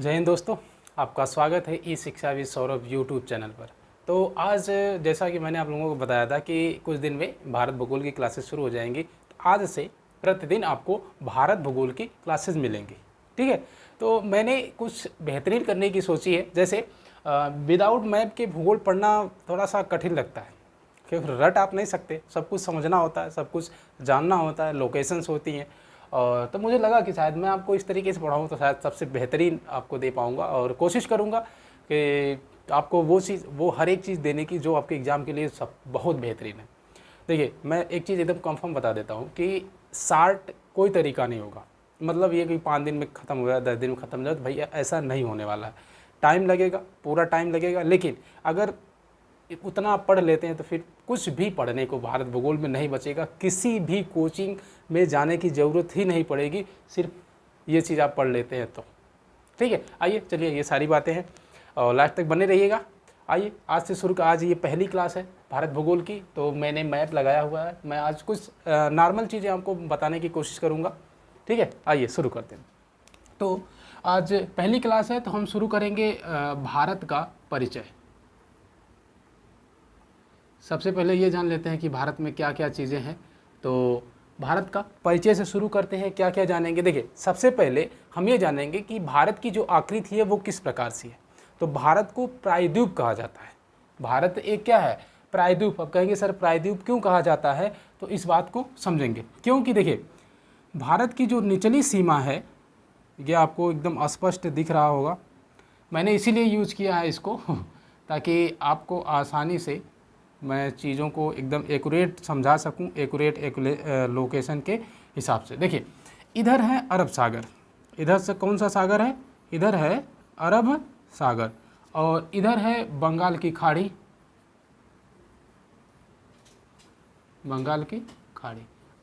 जय हिंद दोस्तों, आपका स्वागत है ई शिक्षा विद सौरभ यूट्यूब चैनल पर। तो आज जैसा कि मैंने आप लोगों को बताया था कि कुछ दिन में भारत भूगोल की क्लासेस शुरू हो जाएंगी। तो आज से प्रतिदिन आपको भारत भूगोल की क्लासेस मिलेंगी, ठीक है। तो मैंने कुछ बेहतरीन करने की सोची है। जैसे विदाउट मैप के भूगोल पढ़ना थोड़ा सा कठिन लगता है, क्योंकि रट आप नहीं सकते, सब कुछ समझना होता है, सब कुछ जानना होता है, लोकेशंस होती हैं। और तो मुझे लगा कि शायद मैं आपको इस तरीके से पढ़ाऊँ तो शायद सबसे बेहतरीन आपको दे पाऊँगा, और कोशिश करूँगा कि आपको वो हर एक चीज़ देने की जो आपके एग्ज़ाम के लिए सब बहुत बेहतरीन है। देखिए, मैं एक चीज़ एकदम कंफर्म बता देता हूँ कि शार्ट कोई तरीका नहीं होगा। मतलब ये कि 5 दिन में ख़त्म हो गया, 10 दिन में ख़त्म हो जाए, तो भैया ऐसा नहीं होने वाला है। टाइम लगेगा, पूरा टाइम लगेगा, लेकिन अगर उतना आप पढ़ लेते हैं तो फिर कुछ भी पढ़ने को भारत भूगोल में नहीं बचेगा। किसी भी कोचिंग में जाने की ज़रूरत ही नहीं पड़ेगी, सिर्फ ये चीज़ आप पढ़ लेते हैं तो ठीक है। आइए चलिए, ये सारी बातें हैं और लास्ट तक बने रहिएगा। आइए आज से शुरू, आज ये पहली क्लास है भारत भूगोल की, तो मैंने मैप लगाया हुआ है। मैं आज कुछ नॉर्मल चीज़ें आपको बताने की कोशिश करूँगा, ठीक है। आइए शुरू करते हैं। तो आज पहली क्लास है, तो हम शुरू करेंगे भारत का परिचय। सबसे पहले ये जान लेते हैं कि भारत में क्या क्या चीज़ें हैं। तो भारत का परिचय से शुरू करते हैं। क्या क्या जानेंगे? देखिए, सबसे पहले हम ये जानेंगे कि भारत की जो आकृति है वो किस प्रकार से है। तो भारत को प्रायद्वीप कहा जाता है। भारत एक क्या है? प्रायद्वीप। अब कहेंगे सर प्रायद्वीप क्यों कहा जाता है, तो इस बात को समझेंगे। क्योंकि देखिए, भारत की जो निचली सीमा है, ये आपको एकदम स्पष्ट दिख रहा होगा। मैंने इसीलिए यूज़ किया है इसको ताकि आपको आसानी से मैं चीज़ों को एकदम एक्यूरेट समझा सकूं, एक्यूरेट लोकेशन के हिसाब से। देखिए, इधर है अरब सागर, इधर से कौन सा सागर है? इधर है अरब सागर, और इधर है बंगाल की खाड़ी, बंगाल की खाड़ी,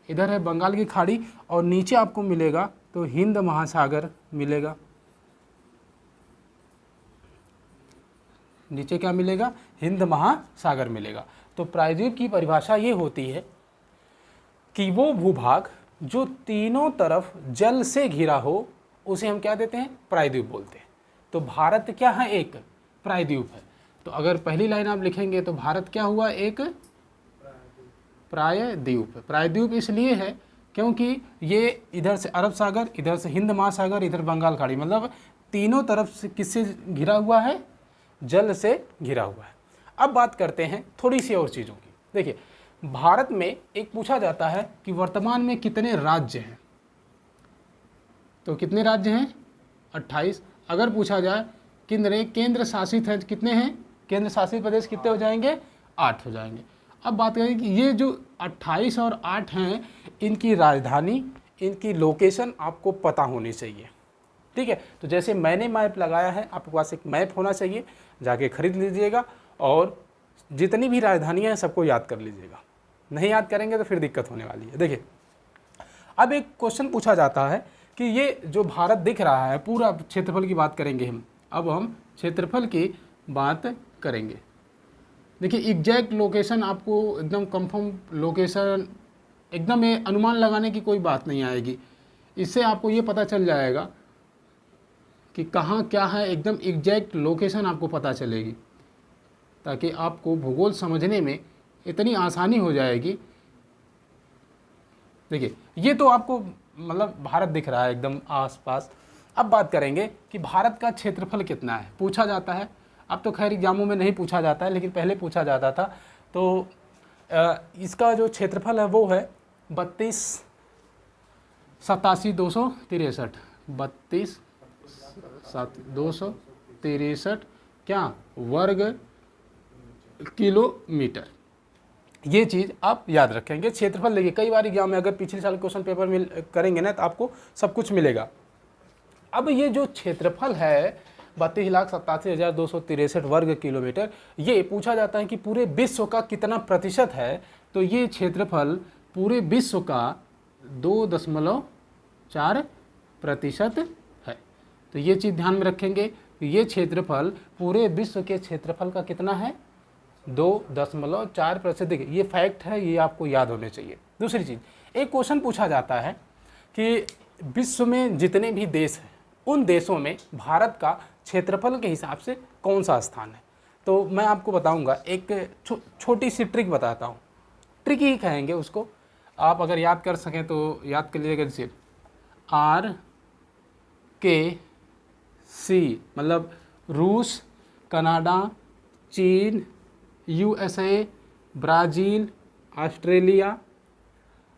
इधर है बंगाल की खाड़ी, और नीचे आपको मिलेगा तो हिंद महासागर मिलेगा। नीचे क्या मिलेगा? हिंद महासागर मिलेगा। तो प्रायद्वीप की परिभाषा ये होती है कि वो भूभाग जो तीनों तरफ जल से घिरा हो, उसे हम क्या देते हैं? प्रायद्वीप बोलते हैं। तो भारत क्या है? एक प्रायद्वीप है। तो अगर पहली लाइन आप लिखेंगे तो भारत क्या हुआ? एक प्रायद्वीप। प्रायद्वीप इसलिए है क्योंकि ये इधर से अरब सागर, इधर से हिंद महासागर, इधर बंगाल खाड़ी, मतलब तीनों तरफ से किससे घिरा हुआ है? जल से घिरा हुआ है। अब बात करते हैं थोड़ी सी और चीज़ों की। देखिए, भारत में एक पूछा जाता है कि वर्तमान में कितने राज्य हैं। तो कितने राज्य हैं? 28। अगर पूछा जाए कितने केंद्र शासित हैं, कितने हैं केंद्र शासित प्रदेश? कितने हो जाएंगे? 8 हो जाएंगे। अब बात करें कि ये जो 28 और 8 हैं, इनकी राजधानी, इनकी लोकेशन आपको पता होनी चाहिए, ठीक है। तो जैसे मैंने मैप लगाया है, आपके पास एक मैप होना चाहिए, जाके खरीद लीजिएगा, और जितनी भी राजधानियां हैं सबको याद कर लीजिएगा। नहीं याद करेंगे तो फिर दिक्कत होने वाली है। देखिए, अब एक क्वेश्चन पूछा जाता है कि ये जो भारत दिख रहा है, पूरा क्षेत्रफल की बात करेंगे हम। अब हम क्षेत्रफल की बात करेंगे। देखिए, एग्जैक्ट लोकेशन आपको एकदम कंफर्म लोकेशन, एकदम ये अनुमान लगाने की कोई बात नहीं आएगी। इससे आपको ये पता चल जाएगा कि कहाँ क्या है, एकदम एग्जैक्ट लोकेशन आपको पता चलेगी, ताकि आपको भूगोल समझने में इतनी आसानी हो जाएगी। देखिए, ये तो आपको मतलब भारत दिख रहा है एकदम आसपास। अब बात करेंगे कि भारत का क्षेत्रफल कितना है, पूछा जाता है। अब तो खैर एग्जामों में नहीं पूछा जाता है, लेकिन पहले पूछा जाता था। तो इसका जो क्षेत्रफल है वो है 32,87,263, 32,263 क्या वर्ग किलोमीटर। ये चीज़ आप याद रखेंगे। क्षेत्रफल देखिए, कई बार एग्जाम में अगर पिछले साल क्वेश्चन पेपर में करेंगे ना, तो आपको सब कुछ मिलेगा। अब ये जो क्षेत्रफल है 32,87,263 वर्ग किलोमीटर, ये पूछा जाता है कि पूरे विश्व का कितना प्रतिशत है। तो ये क्षेत्रफल पूरे विश्व का 2.4% है। तो ये चीज़ ध्यान में रखेंगे, ये क्षेत्रफल पूरे विश्व के क्षेत्रफल का कितना है? 2.4%। देखिए, ये फैक्ट है, ये आपको याद होने चाहिए। दूसरी चीज़, एक क्वेश्चन पूछा जाता है कि विश्व में जितने भी देश हैं उन देशों में भारत का क्षेत्रफल के हिसाब से कौन सा स्थान है। तो मैं आपको बताऊंगा, एक छोटी सी ट्रिक बताता हूँ, ट्रिक ही कहेंगे उसको, आप अगर याद कर सकें तो याद कर लीजिएगा। जैसे RKC मतलब रूस, कनाडा, चीन, USA, ब्राज़ील, ऑस्ट्रेलिया।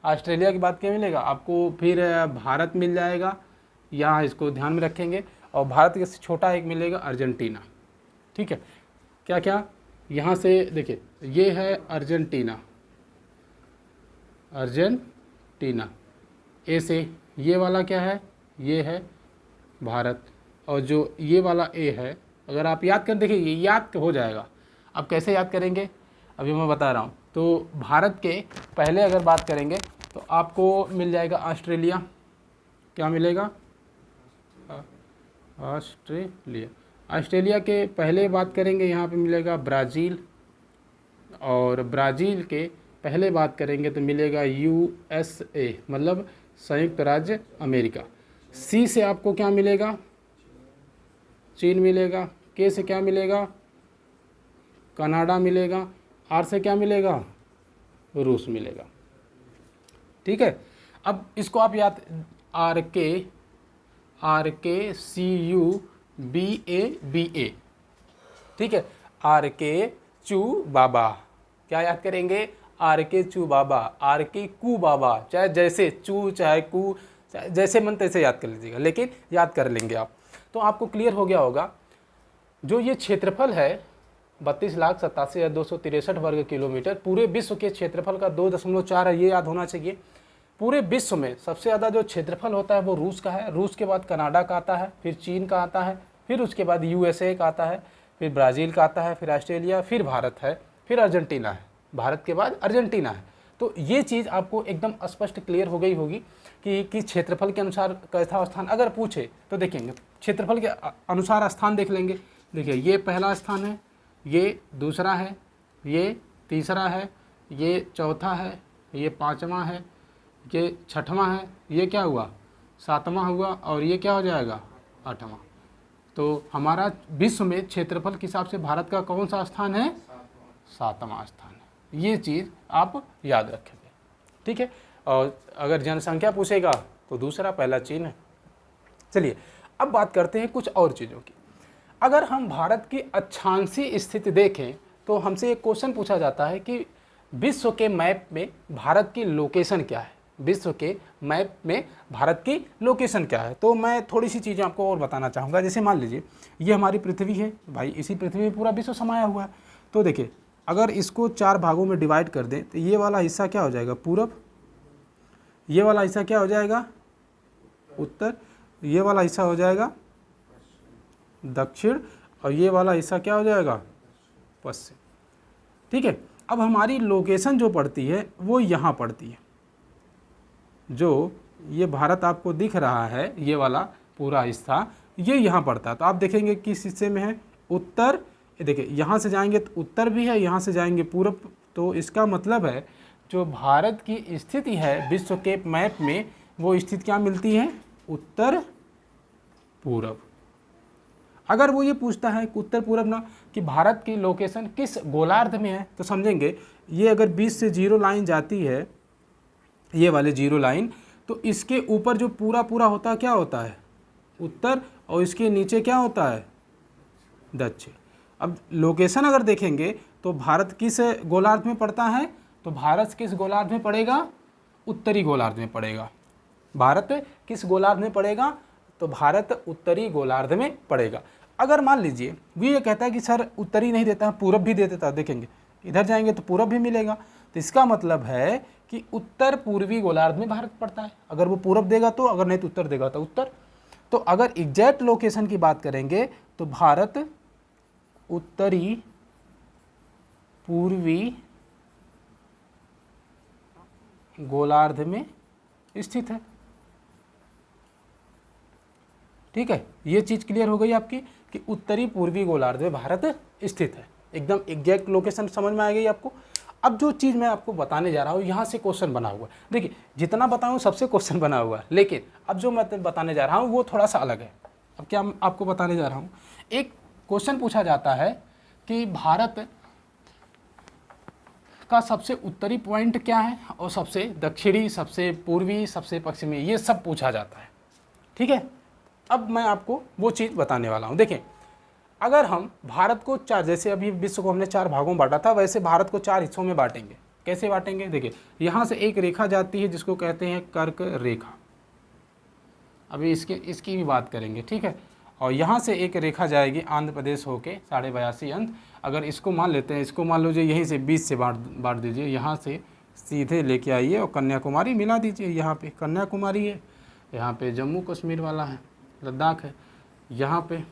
ऑस्ट्रेलिया की बात क्या मिलेगा आपको, फिर भारत मिल जाएगा, यहाँ इसको ध्यान में रखेंगे। और भारत के छोटा एक मिलेगा अर्जेंटीना। ठीक है, क्या क्या यहाँ से देखिए, ये है अर्जेंटीना, अर्जेंटीना। ए से ये वाला क्या है, ये है भारत। और जो ये वाला ए है, अगर आप याद कर देखिए, ये याद हो जाएगा। अब कैसे याद करेंगे अभी मैं बता रहा हूँ। तो भारत के पहले अगर बात करेंगे तो आपको मिल जाएगा ऑस्ट्रेलिया। क्या मिलेगा, ऑस्ट्रेलिया। ऑस्ट्रेलिया के पहले बात करेंगे, यहाँ पे मिलेगा ब्राज़ील। और ब्राज़ील के पहले बात करेंगे तो मिलेगा USA मतलब संयुक्त राज्य अमेरिका। सी से आपको क्या मिलेगा, चीन मिलेगा। के से क्या मिलेगा, कनाडा मिलेगा। आर से क्या मिलेगा, रूस मिलेगा। ठीक है, अब इसको आप याद, RKCUBABA। ठीक है, RK चू बाबा, क्या याद करेंगे, RK चू बाबा, RK कू बाबा। चाहे जैसे चू चाहे कू, चाहे जैसे मन तैसे याद कर लीजिएगा, लेकिन याद कर लेंगे आप। तो आपको क्लियर हो गया होगा, जो ये क्षेत्रफल है 32,87,263 वर्ग किलोमीटर, पूरे विश्व के क्षेत्रफल का 2.4 है, ये याद होना चाहिए। पूरे विश्व में सबसे ज़्यादा जो क्षेत्रफल होता है वो रूस का है। रूस के बाद कनाडा का आता है, फिर चीन का आता है, फिर उसके बाद USA का आता है, फिर ब्राज़ील का आता है, फिर ऑस्ट्रेलिया, फिर भारत है, फिर अर्जेंटीना है। भारत के बाद अर्जेंटीना है। तो ये चीज़ आपको एकदम स्पष्ट क्लियर हो गई होगी कि किस क्षेत्रफल के अनुसार कैसा स्थान अगर पूछे तो देखेंगे, क्षेत्रफल के अनुसार स्थान देख लेंगे। देखिए, ये पहला स्थान है, ये दूसरा है, ये तीसरा है, ये चौथा है, ये पाँचवा है, ये छठवां है, ये क्या हुआ, सातवां हुआ, और ये क्या हो जाएगा, आठवां। तो हमारा विश्व में क्षेत्रफल के हिसाब से भारत का कौन सा स्थान है, सातवां स्थान है। ये चीज़ आप याद रखेंगे। ठीक है, और अगर जनसंख्या पूछेगा तो दूसरा, पहला चीन है। चलिए अब बात करते हैं कुछ और चीज़ों की। अगर हम भारत की अक्षांशीय स्थिति देखें तो हमसे एक क्वेश्चन पूछा जाता है कि विश्व के मैप में भारत की लोकेशन क्या है, विश्व के मैप में भारत की लोकेशन क्या है। तो मैं थोड़ी सी चीज़ें आपको और बताना चाहूँगा। जैसे मान लीजिए ये हमारी पृथ्वी है भाई, इसी पृथ्वी में पूरा विश्व समाया हुआ है। तो देखिए, अगर इसको 4 भागों में डिवाइड कर दें तो ये वाला हिस्सा क्या हो जाएगा, पूरब। ये वाला हिस्सा क्या हो जाएगा, उत्तर। ये वाला हिस्सा हो जाएगा दक्षिण, और ये वाला हिस्सा क्या हो जाएगा, पश्चिम। ठीक है, अब हमारी लोकेशन जो पड़ती है वो यहाँ पड़ती है। जो ये भारत आपको दिख रहा है, ये वाला पूरा हिस्सा, ये यहाँ पड़ता है। तो आप देखेंगे किस हिस्से में है, उत्तर। देखिए, यहाँ से जाएंगे तो उत्तर भी है, यहाँ से जाएंगे पूरब। तो इसका मतलब है जो भारत की स्थिति है विश्व के मैप में, वो स्थिति क्या मिलती है, उत्तर पूरब। अगर वो ये पूछता है कि उत्तर पूरब ना, कि भारत की लोकेशन किस गोलार्ध में है, तो समझेंगे ये अगर 20 से 0 लाइन जाती है, ये वाले 0 लाइन, तो इसके ऊपर जो पूरा पूरा होता है क्या होता है, उत्तर, और इसके नीचे क्या होता है, दक्षिण। अब लोकेशन अगर देखेंगे तो भारत किस गोलार्ध में पड़ता है, तो भारत किस गोलार्ध में पड़ेगा, उत्तरी गोलार्ध में पड़ेगा। भारत किस गोलार्ध में पड़ेगा, तो भारत उत्तरी गोलार्ध में पड़ेगा। अगर मान लीजिए वो ये कहता है कि सर उत्तरी नहीं देता, पूरब भी दे देता, देखेंगे इधर जाएंगे तो पूरब भी मिलेगा। तो इसका मतलब है कि उत्तर पूर्वी गोलार्ध में भारत पड़ता है। अगर वो पूरब देगा तो, अगर नहीं तो उत्तर देगा तो उत्तर। तो अगर एग्जैक्ट लोकेशन की बात करेंगे तो भारत उत्तरी पूर्वी गोलार्ध में स्थित है। ठीक है, ये चीज़ क्लियर हो गई आपकी कि उत्तरी पूर्वी गोलार्ध में भारत स्थित है। एकदम एग्जैक्ट लोकेशन समझ में आ गई आपको। अब जो चीज़ मैं आपको बताने जा रहा हूँ, यहाँ से क्वेश्चन बना हुआ है। देखिए, जितना बताऊँ सबसे क्वेश्चन बना हुआ है, लेकिन अब जो मैं बताने जा रहा हूँ वो थोड़ा सा अलग है। अब क्या आपको बताने जा रहा हूँ, एक क्वेश्चन पूछा जाता है कि भारत का सबसे उत्तरी पॉइंट क्या है और सबसे दक्षिणी, सबसे पूर्वी, सबसे पश्चिमी, ये सब पूछा जाता है। ठीक है, अब मैं आपको वो चीज़ बताने वाला हूँ। देखिए, अगर हम भारत को चार, जैसे अभी विश्व को हमने 4 भागों में बांटा था, वैसे भारत को 4 हिस्सों में बांटेंगे। कैसे बांटेंगे? देखिए, यहाँ से एक रेखा जाती है जिसको कहते हैं कर्क रेखा, अभी इसकी भी बात करेंगे। ठीक है, और यहाँ से एक रेखा जाएगी आंध्र प्रदेश होके 82.5 अंश, अगर इसको मान लेते हैं, इसको मान लीजिए यहीं से 20 से बांट दीजिए, यहाँ से सीधे लेके आइए और कन्याकुमारी मिला दीजिए। यहाँ पे कन्याकुमारी है, यहाँ पे जम्मू कश्मीर वाला है, लद्दाख है यहाँ पे,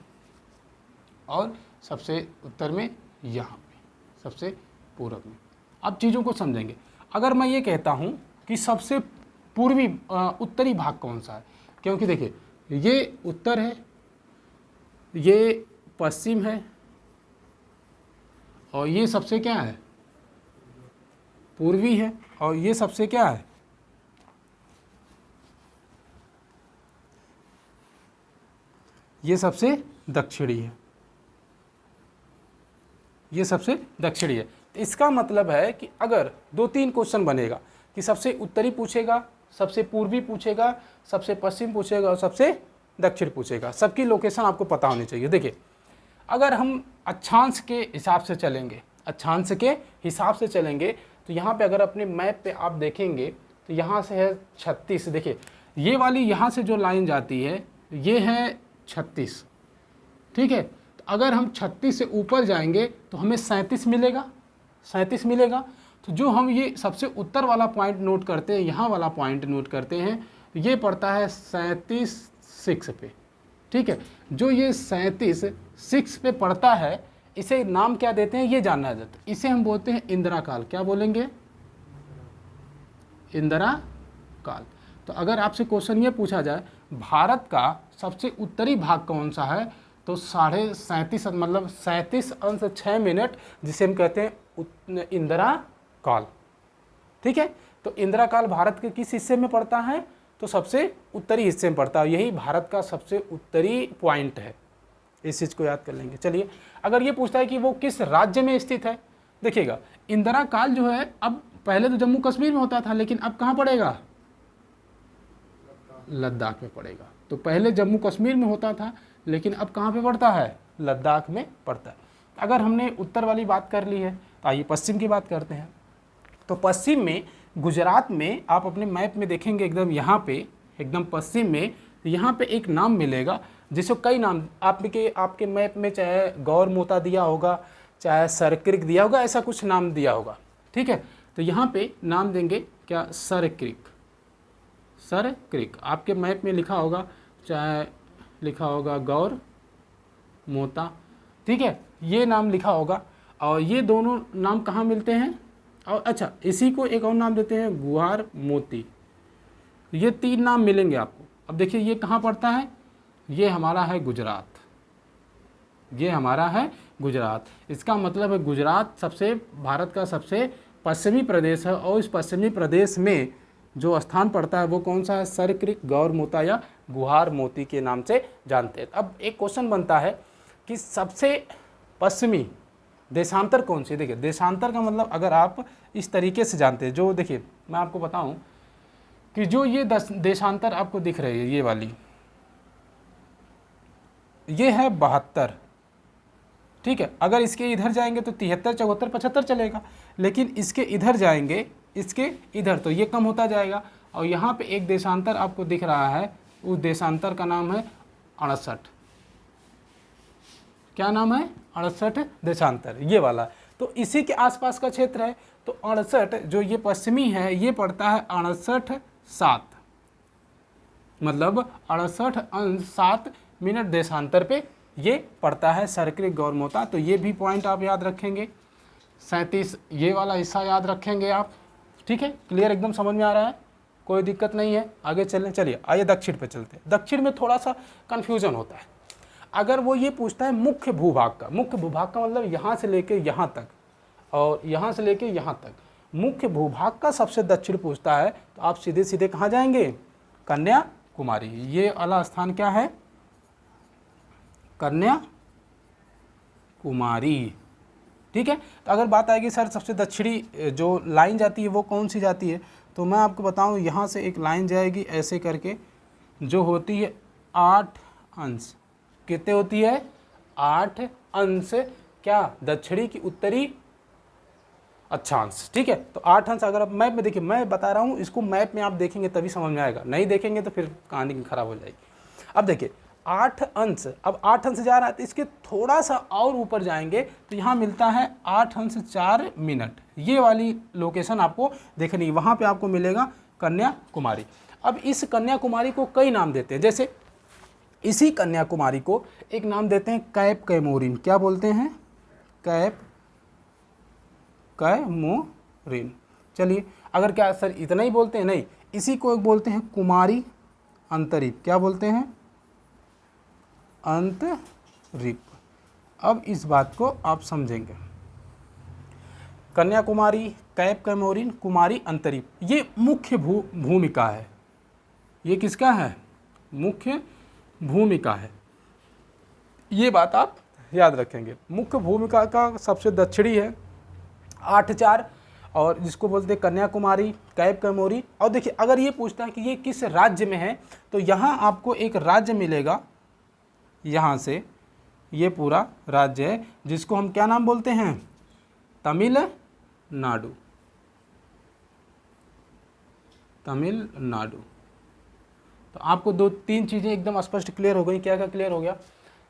और सबसे उत्तर में यहाँ पे, सबसे पूरब में। अब चीज़ों को समझेंगे। अगर मैं ये कहता हूँ कि सबसे पूर्वी उत्तरी भाग कौन सा है, क्योंकि देखिए ये उत्तर है, ये पश्चिम है, और ये सबसे क्या है? पूर्वी है, और ये सबसे क्या है? ये सबसे दक्षिणी है, ये सबसे दक्षिणी है। तो इसका मतलब है कि अगर 2-3 क्वेश्चन बनेगा कि सबसे उत्तरी पूछेगा, सबसे पूर्वी पूछेगा, सबसे पश्चिम पूछेगा और सबसे दक्षिण पूछेगा, सबकी लोकेशन आपको पता होनी चाहिए। देखिए, अगर हम अक्षांश के हिसाब से चलेंगे, अक्षांश के हिसाब से चलेंगे, तो यहाँ पे अगर अपने मैप पे आप देखेंगे तो यहाँ से है 36। देखिए, ये वाली यहाँ से जो लाइन जाती है ये है 36। ठीक है, तो अगर हम 36 से ऊपर जाएंगे तो हमें 37 मिलेगा, 37 मिलेगा। तो जो हम ये सबसे उत्तर वाला पॉइंट नोट करते हैं, यहाँ वाला पॉइंट नोट करते हैं, ये पड़ता है 37.6 पे। ठीक है, जो ये 37.6 पे पड़ता है, इसे नाम क्या देते हैं ये जानना जाता है। इसे हम बोलते हैं इंदिरा काल। क्या बोलेंगे? इंदिरा काल। तो अगर आपसे क्वेश्चन ये पूछा जाए भारत का सबसे उत्तरी भाग कौन सा है, तो 37.5 मतलब 37.6 जिसे हम कहते हैं इंदिरा काल। ठीक है, तो इंदिरा काल भारत के किस हिस्से में पड़ता है? तो सबसे उत्तरी हिस्से में पड़ता है। यही भारत का सबसे उत्तरी पॉइंट है, इस चीज़ को याद कर लेंगे। चलिए, अगर ये पूछता है कि वो किस राज्य में स्थित है, देखिएगा इंदिरा काल जो है, अब पहले तो जम्मू कश्मीर में होता था, लेकिन अब कहाँ पड़ेगा? लद्दाख में पड़ेगा। तो पहले जम्मू कश्मीर में होता था, लेकिन अब कहाँ पे पड़ता है? लद्दाख में पड़ता है। अगर हमने उत्तर वाली बात कर ली है, तो आइए पश्चिम की बात करते हैं। तो पश्चिम में गुजरात में आप अपने मैप में देखेंगे, एकदम यहाँ पे, एकदम पश्चिम में यहाँ पे एक नाम मिलेगा, जिसको कई नाम आपके मैप में, चाहे गौर मोता दिया होगा, चाहे सरक्रिक दिया होगा, ऐसा कुछ नाम दिया होगा। ठीक है, तो यहाँ पे नाम देंगे क्या? सरक्रिक। सरक्रिक आपके मैप में लिखा होगा, चाहे लिखा होगा गौर मोता। ठीक है, ये नाम लिखा होगा, और ये दोनों नाम कहाँ मिलते हैं? और अच्छा, इसी को एक और नाम देते हैं गुहार मोती। ये 3 नाम मिलेंगे आपको। अब देखिए ये कहाँ पड़ता है? ये हमारा है गुजरात, ये हमारा है गुजरात। इसका मतलब है गुजरात सबसे भारत का सबसे पश्चिमी प्रदेश है, और इस पश्चिमी प्रदेश में जो स्थान पड़ता है वो कौन सा है? सरक्रिक, गौर मोता या गुहार मोती के नाम से जानते हैं। अब एक क्वेश्चन बनता है कि सबसे पश्चिमी देशांतर कौन सी? देखिए, देशांतर का मतलब अगर आप इस तरीके से जानते हैं, जो देखिए मैं आपको बताऊं कि जो ये देशांतर आपको दिख रही है, ये वाली, ये है 72। ठीक है, अगर इसके इधर जाएंगे तो 73, 74, 75 चलेगा, लेकिन इसके इधर जाएंगे, इसके इधर, तो ये कम होता जाएगा। और यहाँ पे एक देशांतर आपको दिख रहा है, उस देशांतर का नाम है 68। क्या नाम है? 68 देशांतर, ये वाला। तो इसी के आसपास का क्षेत्र है। तो 68 जो ये पश्चिमी है, ये पड़ता है 68.7, मतलब 68.7 देशांतर पे ये पड़ता है सरक्रिक, गौर मोता। तो ये भी पॉइंट आप याद रखेंगे। 37 ये वाला हिस्सा याद रखेंगे आप। ठीक है, क्लियर, एकदम समझ में आ रहा है, कोई दिक्कत नहीं है। आगे चलें, चलिए आइए दक्षिण पे चलते हैं। दक्षिण में थोड़ा सा कन्फ्यूजन होता है। अगर वो ये पूछता है मुख्य भूभाग का, मुख्य भूभाग का मतलब यहाँ से लेके यहाँ तक और यहाँ से लेके यहाँ तक, मुख्य भूभाग का सबसे दक्षिण पूछता है, तो आप सीधे सीधे कहाँ जाएंगे? कन्याकुमारी। ये वाला स्थान क्या है? कन्याकुमारी। ठीक है, तो अगर बात आएगी सर सबसे दक्षिणी जो लाइन जाती है वो कौन सी जाती है, तो मैं आपको बताऊं यहाँ से एक लाइन जाएगी ऐसे करके, जो होती है 8 अंश। कितने होती है? 8 अंश। क्या? दक्षिणी की उत्तरी अक्षांश। ठीक है, तो 8 अंश। अगर आप मैप में देखिए, मैं बता रहा हूँ इसको मैप में आप देखेंगे तभी समझ में आएगा, नहीं देखेंगे तो फिर कहानी खराब हो जाएगी। अब देखिए 8 अंश, अब 8 अंश जा रहा है तो इसके थोड़ा सा और ऊपर जाएंगे तो यहाँ मिलता है 8 अंश 4 मिनट। ये वाली लोकेशन आपको देखनी है, वहाँ पे आपको मिलेगा कन्याकुमारी। अब इस कन्याकुमारी को कई नाम देते हैं, जैसे इसी कन्याकुमारी को एक नाम देते हैं कैप कैमोरिन। क्या बोलते हैं? Cap Comorin. चलिए, अगर क्या सर इतना ही बोलते हैं? नहीं, इसी को एक बोलते हैं कुमारी अंतरीप। क्या बोलते हैं? अंतरीप। अब इस बात को आप समझेंगे, कन्याकुमारी, कैप कैमोरिन, कुमारी अंतरीप, ये मुख्य भूमिका है। ये किसका है? मुख्य भूमिका है। ये बात आप याद रखेंगे। मुख्य भूमिका का सबसे दक्षिणी है 8-4, और जिसको बोलते हैं कन्याकुमारी, कैप कैमोरिन। और देखिए अगर ये पूछता है कि ये किस राज्य में है, तो यहाँ आपको एक राज्य मिलेगा, यहाँ से ये पूरा राज्य है जिसको हम क्या नाम बोलते हैं? तमिलनाडु। तमिलनाडु। तो आपको 2-3 चीज़ें एकदम स्पष्ट क्लियर हो गई। क्या क्या क्लियर हो गया?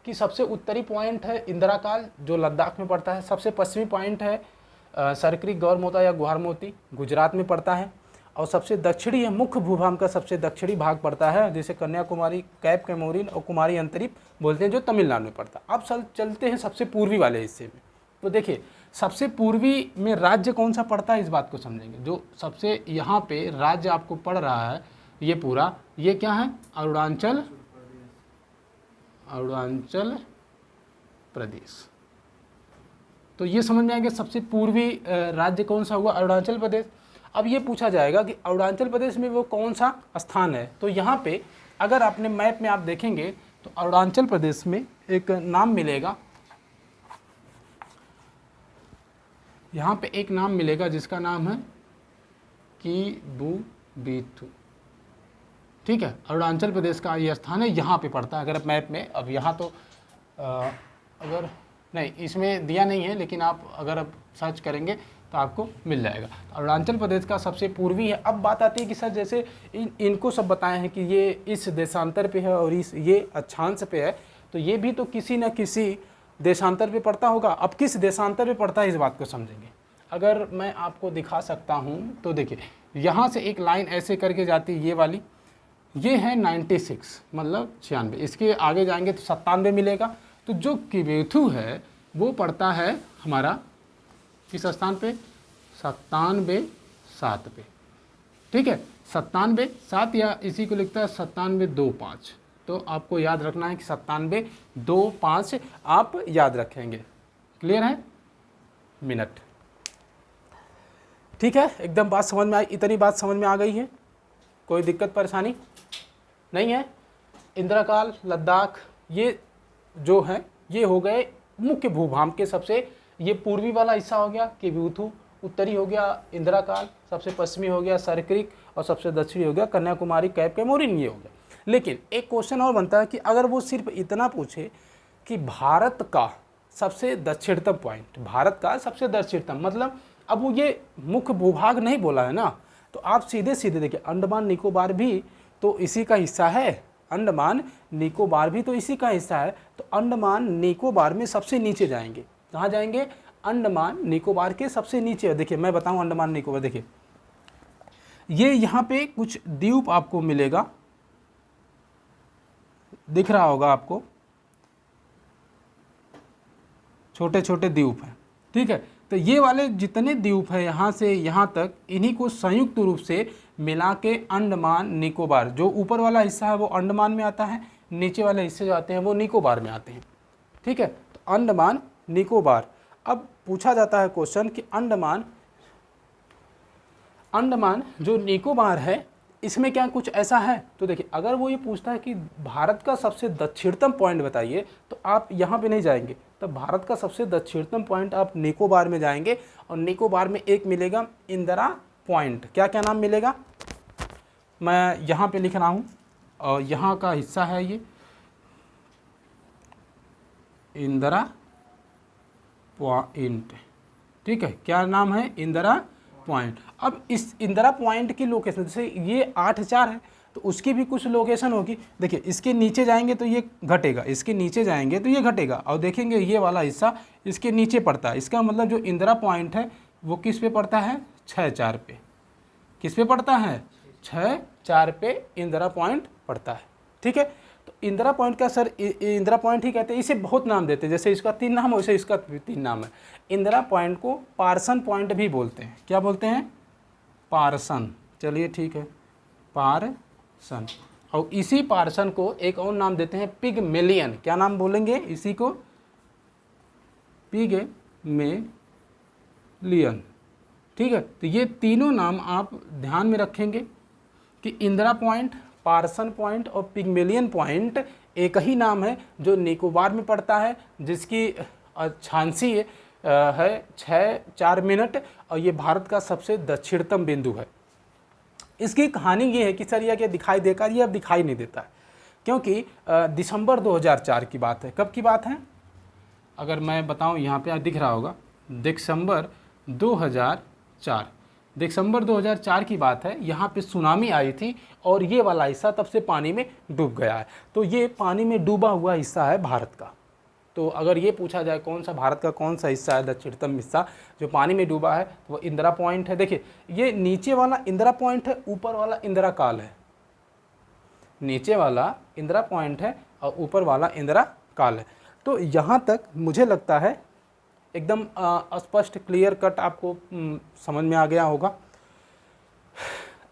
कि सबसे उत्तरी पॉइंट है इंदिराकाल जो लद्दाख में पड़ता है, सबसे पश्चिमी पॉइंट है सरक्रिक गौरमोता या गुहारमोती गुजरात में पड़ता है, और सबसे दक्षिणी है मुख्य भूभाग का सबसे दक्षिणी भाग पड़ता है जिसे कन्याकुमारी, कैप कैमोरिन और कुमारी अंतरीप बोलते हैं, जो तमिलनाडु में पड़ता है। अब चलते हैं सबसे पूर्वी वाले हिस्से में। तो देखिए सबसे पूर्वी में राज्य कौन सा पड़ता है, इस बात को समझेंगे। जो सबसे यहाँ पे राज्य आपको पड़ रहा है ये पूरा, ये क्या है? अरुणाचल प्रदेश। तो ये समझ में आएगा सबसे पूर्वी राज्य कौन सा हुआ? अरुणाचल प्रदेश। अब ये पूछा जाएगा कि अरुणाचल प्रदेश में वो कौन सा स्थान है, तो यहाँ पे अगर आपने मैप में आप देखेंगे तो अरुणाचल प्रदेश में एक नाम मिलेगा, यहाँ पे एक नाम मिलेगा जिसका नाम है किबुबीथु। ठीक है, अरुणाचल प्रदेश का ये स्थान है, यहाँ पे पड़ता है। अगर आप मैप में, अब यहाँ तो अगर नहीं इसमें दिया नहीं है, लेकिन आप अगर आप सर्च करेंगे तो आपको मिल जाएगा। अरुणाचल प्रदेश का सबसे पूर्वी है। अब बात आती है कि सर जैसे इनको सब बताए हैं कि ये इस देशांतर पे है और ये अक्षांश पे है, तो ये भी तो किसी न किसी देशांतर पे पड़ता होगा। अब किस देशांतर पे पड़ता है इस बात को समझेंगे। अगर मैं आपको दिखा सकता हूँ तो देखिए यहाँ से एक लाइन ऐसे करके जाती है, ये वाली, ये है 96 मतलब 96। इसके आगे जाएंगे तो 97 मिलेगा। तो जो किबेथु है वो पड़ता है हमारा किस स्थान पे? 97-7 पे। ठीक है, 97-7 या इसी को लिखता है 97-25। तो आपको याद रखना है कि 97-25 आप याद रखेंगे। क्लियर है? मिनट। ठीक है, एकदम बात समझ में आई, इतनी बात समझ में आ गई है, कोई दिक्कत परेशानी नहीं है। इंदिराकाल, लद्दाख, ये जो है ये हो गए मुख्य भूभाग के सबसे, ये पूर्वी वाला हिस्सा हो गया किबुबीथु, उत्तरी हो गया इंदिराकाल, सबसे पश्चिमी हो गया सरक्रिक, और सबसे दक्षिणी हो गया कन्याकुमारी, कैप कैमोरिन, ये हो गया। लेकिन एक क्वेश्चन और बनता है कि अगर वो सिर्फ इतना पूछे कि भारत का सबसे दक्षिणतम पॉइंट, भारत का सबसे दक्षिणतम, मतलब अब वो ये मुख्य भूभाग नहीं बोला है ना, तो आप सीधे सीधे देखिए अंडमान निकोबार भी तो इसी का हिस्सा है, अंडमान निकोबार भी तो इसी का हिस्सा है। तो अंडमान निकोबार में सबसे नीचे जाएंगे, कहाँ जाएंगे? अंडमान निकोबार के सबसे नीचे। देखिए मैं बताऊं अंडमान निकोबार, देखिए ये यहाँ पे कुछ द्वीप आपको मिलेगा, दिख रहा होगा आपको, छोटे छोटे द्वीप हैं। ठीक है, तो ये वाले जितने द्वीप हैं यहाँ से यहाँ तक, इन्हीं को संयुक्त रूप से मिला के अंडमान निकोबार, जो ऊपर वाला हिस्सा है वो अंडमान में आता है, नीचे वाले हिस्से जो आते हैं वो निकोबार में आते हैं। ठीक है, तो अंडमान निकोबार। अब पूछा जाता है क्वेश्चन कि अंडमान जो निकोबार है इसमें क्या कुछ ऐसा है? तो देखिए, अगर वो ये पूछता है कि भारत का सबसे दक्षिणतम पॉइंट बताइए, तो आप यहाँ पे नहीं जाएंगे। तो भारत का सबसे दक्षिणतम पॉइंट आप निकोबार में जाएंगे, और निकोबार में एक मिलेगा इंदिरा पॉइंट। क्या क्या नाम मिलेगा, मैं यहाँ पे लिख रहा हूँ, और यहाँ का हिस्सा है ये इंदिरा पॉइंट। ठीक है, क्या नाम है? इंदिरा पॉइंट। अब इस इंदिरा पॉइंट की लोकेशन, जैसे ये 8,4 है तो उसकी भी कुछ लोकेशन होगी। देखिए, इसके नीचे जाएंगे तो ये घटेगा, इसके नीचे जाएंगे तो ये घटेगा, और देखेंगे ये वाला हिस्सा इसके नीचे पड़ता है। इसका मतलब जो इंदिरा पॉइंट है वो किस पे पड़ता है? 6,4 पे। किस पे पड़ता है? 6,4 पे इंदिरा पॉइंट पड़ता है। ठीक है, तो इंदिरा पॉइंट का सर इंदिरा पॉइंट ही कहते हैं। इसे बहुत नाम देते हैं, जैसे इसका 3 नाम है वैसे इसका भी 3 नाम है। इंदिरा पॉइंट को पार्सन पॉइंट भी बोलते हैं। क्या बोलते हैं? पार्सन। चलिए ठीक है, पार्सन। और इसी पार्सन को एक और नाम देते हैं पिगमेलियन। क्या नाम बोलेंगे इसी को? पिगमेलियन। ठीक है, तो ये तीनों नाम आप ध्यान में रखेंगे कि इंदिरा पॉइंट, पार्सन पॉइंट और पिगमेलियन पॉइंट एक ही नाम है जो निकोबार में पड़ता है, जिसकी अक्षांशी है 6,4 मिनट, और ये भारत का सबसे दक्षिणतम बिंदु है। इसकी कहानी ये है कि सर यह क्या दिखाई देगा? ये अब दिखाई नहीं देता है, क्योंकि दिसंबर 2004 की बात है। कब की बात है? अगर मैं बताऊं, यहाँ पे दिख रहा होगा, दिसंबर 2004। दिसंबर 2004 की बात है। यहाँ पे सुनामी आई थी और ये वाला हिस्सा तब से पानी में डूब गया है। तो ये पानी में डूबा हुआ हिस्सा है भारत का। तो अगर ये पूछा जाए कौन सा भारत का कौन सा हिस्सा है दक्षिणतम हिस्सा जो पानी में डूबा है, तो वो इंदिरा पॉइंट है। देखिए, ये नीचे वाला इंदिरा पॉइंट है, ऊपर वाला इंदिरा काल है। नीचे वाला इंदिरा पॉइंट है और ऊपर वाला इंदिरा काल है। तो यहाँ तक मुझे लगता है एकदम स्पष्ट, क्लियर कट आपको समझ में आ गया होगा।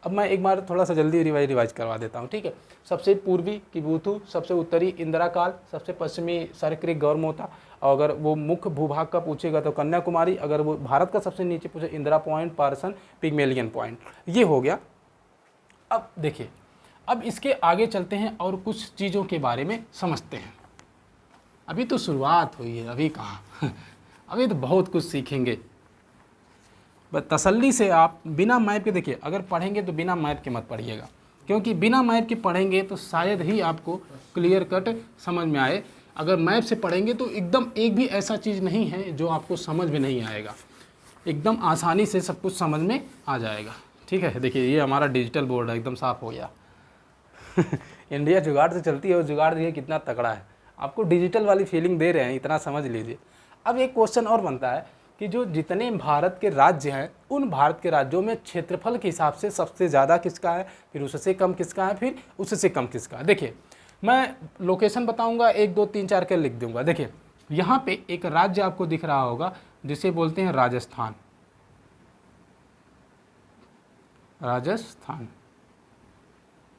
अब मैं एक बार थोड़ा सा जल्दी रिवाइज करवा देता हूँ। ठीक है, सबसे पूर्वी किबुथु, सबसे उत्तरी इंदिरा काल, सबसे पश्चिमी सरक्रिक गौरमोता, और अगर वो मुख्य भूभाग का पूछेगा तो कन्याकुमारी, अगर वो भारत का सबसे नीचे पूछे Indira point, Parson, Pygmalion point. ये हो गया। अब देखिए, अब इसके आगे चलते हैं और कुछ चीज़ों के बारे में समझते हैं। अभी तो शुरुआत हुई है, अभी कहाँ अभी तो बहुत कुछ सीखेंगे। बस तसल्ली से आप बिना मैप के देखिए, अगर पढ़ेंगे तो बिना मैप के मत पढ़िएगा, क्योंकि बिना मैप के पढ़ेंगे तो शायद ही आपको क्लियर कट समझ में आए। अगर मैप से पढ़ेंगे तो एकदम एक भी ऐसा चीज़ नहीं है जो आपको समझ में नहीं आएगा, एकदम आसानी से सब कुछ समझ में आ जाएगा। ठीक है, देखिए ये हमारा डिजिटल बोर्ड है, एकदम साफ़ हो गया इंडिया जुगाड़ से चलती है और जुगाड़ देखिए कितना तगड़ा है, आपको डिजिटल वाली फीलिंग दे रहे हैं, इतना समझ लीजिए। अब एक क्वेश्चन और बनता है कि जो जितने भारत के राज्य हैं, उन भारत के राज्यों में क्षेत्रफल के हिसाब से सबसे ज़्यादा किसका है, फिर उससे कम किसका है, फिर उससे कम किसका है। देखिए, मैं लोकेशन बताऊंगा, 1 2 3 4 के लिख दूंगा। देखिए, यहाँ पे एक राज्य आपको दिख रहा होगा जिसे बोलते हैं राजस्थान। राजस्थान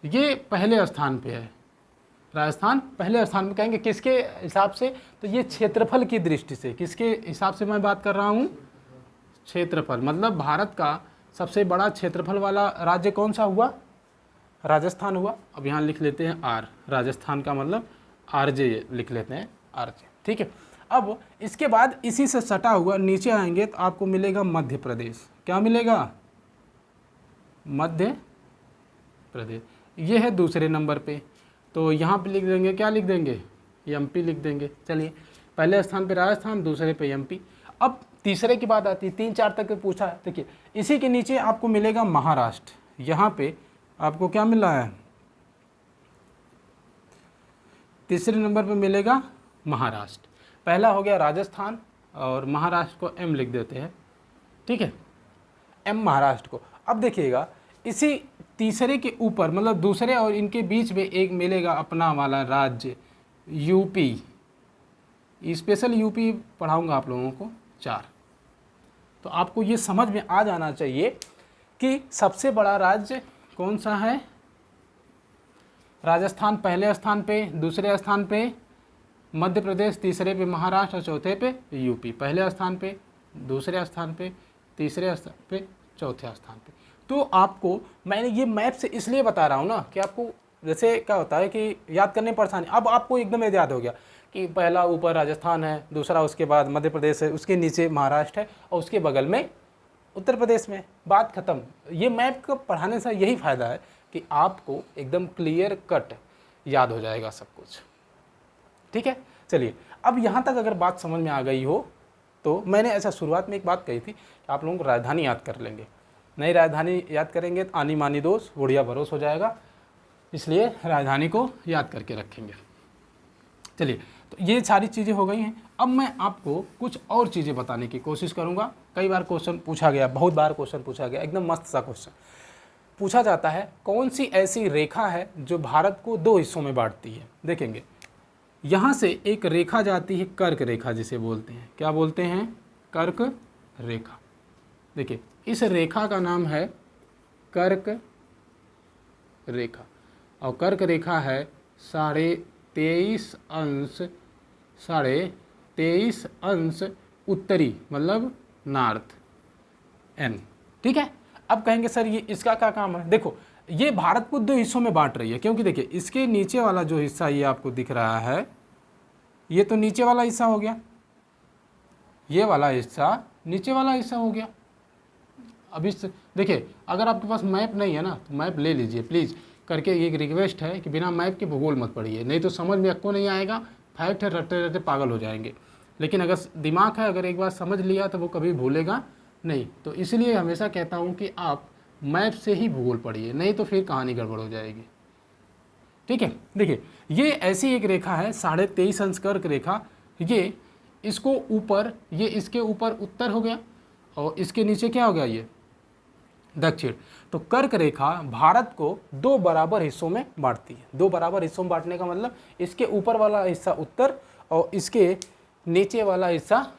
ये पहले स्थान पे है। राजस्थान पहले स्थान में, कहेंगे किसके हिसाब से, तो ये क्षेत्रफल की दृष्टि से। किसके हिसाब से मैं बात कर रहा हूँ? क्षेत्रफल, मतलब भारत का सबसे बड़ा क्षेत्रफल वाला राज्य कौन सा हुआ? राजस्थान हुआ। अब यहाँ लिख लेते हैं आर, राजस्थान का मतलब आरजे लिख लेते हैं, आरजे। ठीक है, अब इसके बाद इसी से सटा हुआ नीचे आएंगे तो आपको मिलेगा मध्य प्रदेश। क्या मिलेगा? मध्य प्रदेश। ये है दूसरे नंबर पे, तो यहाँ पे लिख देंगे, क्या लिख देंगे? एमपी लिख देंगे। चलिए, पहले स्थान पे राजस्थान, दूसरे पे एमपी। अब तीसरे की बात आती है, 3 4 तक पूछा है। देखिए, इसी के नीचे आपको मिलेगा महाराष्ट्र। यहाँ पे आपको क्या मिल रहा है? तीसरे नंबर पे मिलेगा महाराष्ट्र। पहला हो गया राजस्थान और महाराष्ट्र को एम लिख देते हैं। ठीक है, एम महाराष्ट्र को। अब देखिएगा, इसी तीसरे के ऊपर, मतलब दूसरे और इनके बीच में एक मिलेगा अपना वाला राज्य यूपी। स्पेशल यूपी पढ़ाऊंगा आप लोगों को 4। तो आपको ये समझ में आ जाना चाहिए कि सबसे बड़ा राज्य कौन सा है? राजस्थान पहले स्थान पे, दूसरे स्थान पे मध्य प्रदेश, तीसरे पे महाराष्ट्र और चौथे पे यूपी। पहले स्थान पे, दूसरे स्थान पे, तीसरे स्थान पे, चौथे स्थान पे। तो आपको मैंने ये मैप से इसलिए बता रहा हूँ ना कि आपको जैसे क्या होता है कि याद करने में परेशानी, अब आपको एकदम याद हो गया कि पहला ऊपर राजस्थान है, दूसरा उसके बाद मध्य प्रदेश है, उसके नीचे महाराष्ट्र है और उसके बगल में उत्तर प्रदेश में, बात खत्म। ये मैप को पढ़ाने से यही फ़ायदा है कि आपको एकदम क्लियर कट याद हो जाएगा सब कुछ। ठीक है, चलिए अब यहाँ तक अगर बात समझ में आ गई हो तो मैंने ऐसा शुरुआत में एक बात कही थी कि आप लोगों को राजधानी याद कर लेंगे, नई राजधानी याद करेंगे तो आनी मानी दोष बुढ़िया भरोस हो जाएगा, इसलिए राजधानी को याद करके रखेंगे। चलिए तो ये सारी चीज़ें हो गई हैं। अब मैं आपको कुछ और चीज़ें बताने की कोशिश करूँगा। कई बार क्वेश्चन पूछा गया, बहुत बार क्वेश्चन पूछा गया, एकदम मस्त सा क्वेश्चन पूछा जाता है, कौन सी ऐसी रेखा है जो भारत को दो हिस्सों में बांटती है। देखेंगे यहाँ से एक रेखा जाती है, कर्क रेखा जिसे बोलते हैं, क्या बोलते हैं, कर्क रेखा। देखिए इस रेखा का नाम है कर्क रेखा और कर्क रेखा है 23.5 अंश उत्तरी, मतलब नॉर्थ एन। ठीक है, अब कहेंगे सर ये इसका क्या काम है। देखो ये भारत को दो हिस्सों में बांट रही है, क्योंकि देखिए इसके नीचे वाला जो हिस्सा ये आपको दिख रहा है, ये तो नीचे वाला हिस्सा हो गया, ये वाला हिस्सा नीचे वाला हिस्सा हो गया। अब इस देखिए अगर आपके पास मैप नहीं है ना तो मैप ले लीजिए प्लीज़ करके, एक रिक्वेस्ट है कि बिना मैप के भूगोल मत पढ़िए, नहीं तो समझ में आपको नहीं आएगा, फैक्ट है रटते रटते पागल हो जाएंगे। लेकिन अगर दिमाग है, अगर एक बार समझ लिया तो वो कभी भूलेगा नहीं। तो इसलिए हमेशा कहता हूँ कि आप मैप से ही भूगोल पढ़िए, नहीं तो फिर कहानी गड़बड़ हो जाएगी। ठीक है, देखिए ये ऐसी एक रेखा है 23.5 अंश कर्क रेखा, ये इसको ऊपर, ये इसके ऊपर उत्तर हो गया और इसके नीचे क्या हो गया, ये दक्षिण। तो कर्क रेखा भारत को दो बराबर हिस्सों में बांटती है। दो बराबर हिस्सों में बांटने का मतलब इसके ऊपर वाला हिस्सा उत्तर और इसके नीचे वाला हिस्सा,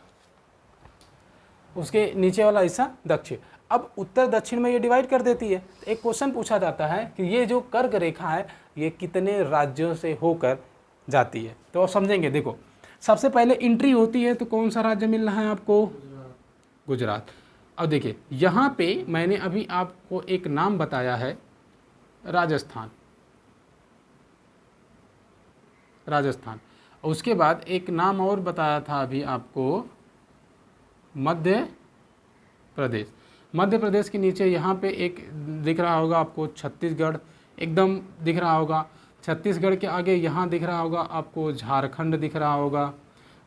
उसके नीचे वाला हिस्सा दक्षिण। अब उत्तर दक्षिण में ये डिवाइड कर देती है। तो एक क्वेश्चन पूछा जाता है कि ये जो कर्क रेखा है ये कितने राज्यों से होकर जाती है। तो आप समझेंगे, देखो सबसे पहले एंट्री होती है तो कौन सा राज्य मिल रहा है आपको, गुजरात। अब देखिए यहाँ पे मैंने अभी आपको एक नाम बताया है राजस्थान, राजस्थान। उसके बाद एक नाम और बताया था अभी आपको मध्य प्रदेश। मध्य प्रदेश के नीचे यहाँ पे एक दिख रहा होगा आपको छत्तीसगढ़, एकदम दिख रहा होगा। छत्तीसगढ़ के आगे यहाँ दिख रहा होगा आपको झारखंड दिख रहा होगा।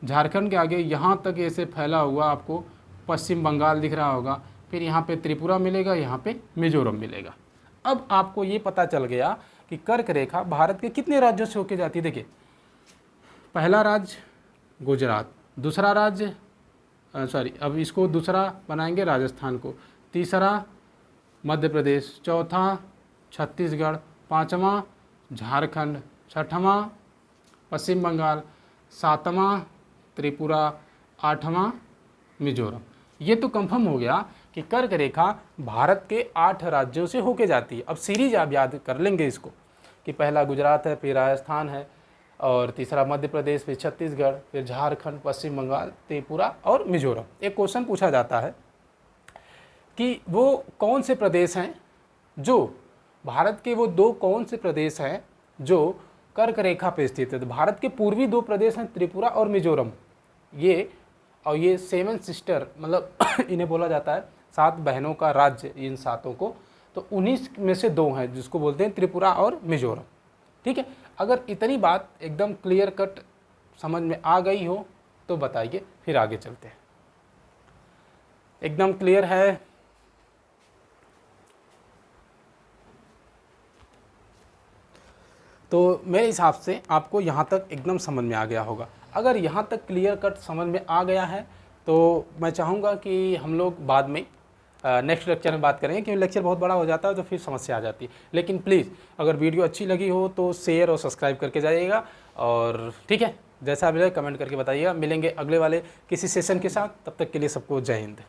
झारखंड के आगे यहाँ तक ऐसे फैला हुआ आपको पश्चिम बंगाल दिख रहा होगा। फिर यहाँ पे त्रिपुरा मिलेगा, यहाँ पे मिजोरम मिलेगा। अब आपको ये पता चल गया कि कर्क रेखा भारत के कितने राज्यों से होकर जाती है। देखिए पहला राज्य गुजरात, दूसरा राज्य अब इसको दूसरा बनाएंगे राजस्थान को, तीसरा मध्य प्रदेश, चौथा छत्तीसगढ़, पाँचवा झारखंड, छठवां पश्चिम बंगाल, सातवां त्रिपुरा, आठवां मिजोरम। ये तो कंफर्म हो गया कि कर्क रेखा भारत के 8 राज्यों से होके जाती है। अब सीरीज आप याद कर लेंगे इसको कि पहला गुजरात है, फिर राजस्थान है और तीसरा मध्य प्रदेश, फिर छत्तीसगढ़, फिर झारखंड, पश्चिम बंगाल, त्रिपुरा और मिजोरम। एक क्वेश्चन पूछा जाता है कि वो कौन से प्रदेश हैं जो भारत के, वो दो कौन से प्रदेश हैं जो कर्क रेखा पे स्थित है। तो भारत के पूर्वी 2 प्रदेश हैं त्रिपुरा और मिजोरम, ये और ये 7 सिस्टर, मतलब इन्हें बोला जाता है 7 बहनों का राज्य इन 7 को। तो 19 में से 2 हैं जिसको बोलते हैं त्रिपुरा और मिजोरम। ठीक है, अगर इतनी बात एकदम क्लियर कट समझ में आ गई हो तो बताइए, फिर आगे चलते हैं। एकदम क्लियर है? तो मेरे हिसाब से आपको यहाँ तक एकदम समझ में आ गया होगा। अगर यहाँ तक क्लियर कट समझ में आ गया है तो मैं चाहूँगा कि हम लोग बाद में नेक्स्ट लेक्चर में बात करेंगे, क्योंकि लेक्चर बहुत बड़ा हो जाता है तो फिर समस्या आ जाती है। लेकिन प्लीज़ अगर वीडियो अच्छी लगी हो तो शेयर और सब्सक्राइब करके जाइएगा। और ठीक है, जैसा भी लगे कमेंट करके बताइएगा। मिलेंगे अगले वाले किसी सेशन के साथ, तब तक के लिए सबको जय हिंद।